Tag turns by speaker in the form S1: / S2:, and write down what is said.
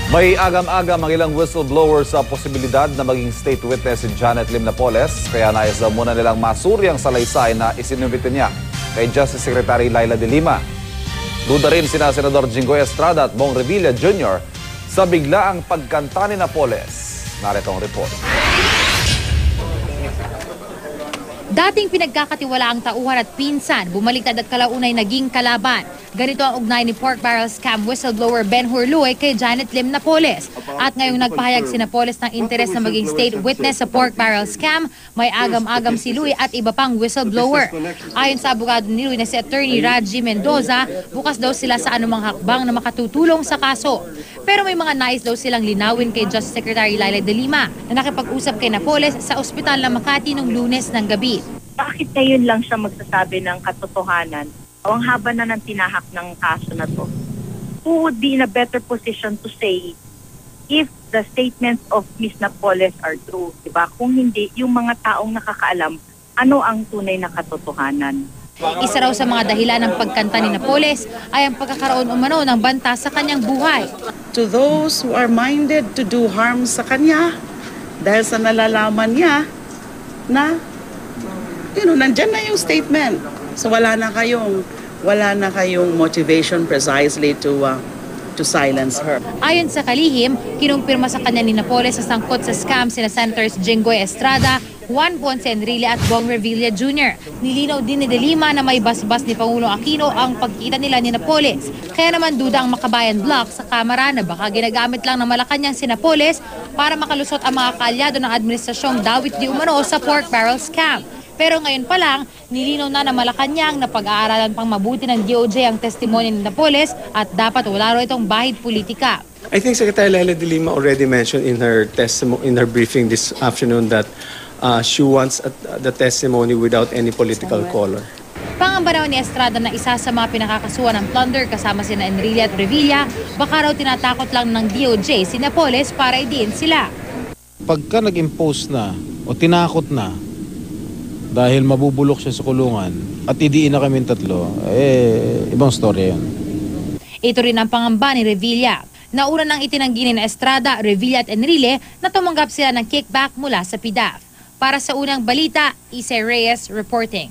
S1: May agam-agam ang ilang whistleblower sa posibilidad na maging state witness si Janet Lim Napoles, kaya nais daw muna nilang masuri ang salaysay na isinumite niya kay Justice Secretary Laila de Lima. Duda rin sina Senador Jinggoy Estrada at Bong Revilla Jr. sa biglaang pagkanta ni Napoles. Narito ang report.
S2: Dating pinagkakatiwalaang tauhan at pinsan, bumaliktad at kalaunay naging kalaban. Ganito ang ugnay ni pork barrel scam whistleblower Ben Hurluy kay Janet Lim Napoles. At ngayong nagpahayag si Napoles ng interes na maging state witness sa pork barrel scam, may agam-agam si Luy at iba pang whistleblower. Ayon sa abogado ni Luy na si Attorney Raji Mendoza, bukas daw sila sa anumang hakbang na makatutulong sa kaso. Pero may mga nais daw silang linawin kay Justice Secretary Laila de Lima na nakipag-usap kay Napoles sa ospital ng Makati noong Lunes ng gabi.
S3: Bakit ngayon lang siya magsasabi ng katotohanan? Ang haba na ng tinahak ng kaso na to. Who would be in a better position to say if the statements of Ms. Napoles are true? Diba? Kung hindi, yung mga taong nakakaalam, ano ang tunay na katotohanan?
S2: Isa raw sa mga dahilan ng pagkanta ni Napoles ay ang pagkakaroon umano ng banta sa kanyang buhay.
S4: To those who are minded to do harm sa kanya, dahil sa nalalaman niya na nandyan na yung statement. So wala na kayong motivation precisely to silence her.
S2: Ayon sa kalihim, kinumpirma sa kanya ni Napoles sa sangkot sa scam sina Senators Jinggoy Estrada, Juan Ponce Enrile at Bong Revilla Jr. Nilinaw din ni de Lima na may basbas ni Pangulong Aquino ang pagkita nila ni Napoles. Kaya naman duda ang Makabayan Block sa Kamara na baka ginagamit lang ng Malacanang si Napoles para makalusot ang mga kaalyado ng administrasyong dawit di umano sa pork barrel scam. Pero ngayon pa lang, nilinaw na ng Malacanang na pag-aaralan pang mabuti ng DOJ ang testimonya ni Napoles at dapat wala raw itong bahid politika.
S5: I think Secretary Laila de Lima already mentioned in her briefing this afternoon that she wants the testimony without any political color.
S2: Pangamba raw ni Estrada na isa sa mga pinakakasuhan ng plunder kasama sina Enrile at Revilla, baka raw tinatakot lang ng DOJ si Napoles para idiin sila.
S6: Pagka nag-impose na o tinakot na dahil mabubulok siya sa kulungan at idiin na kami tatlo, ibang storya yun.
S2: Ito rin ang pangamba ni Revilla. Nauna nang itinanggi ni Estrada, Revilla at Enrile na tumanggap sila ng kickback mula sa PDAF. Para sa unang balita, Isay Reyes reporting.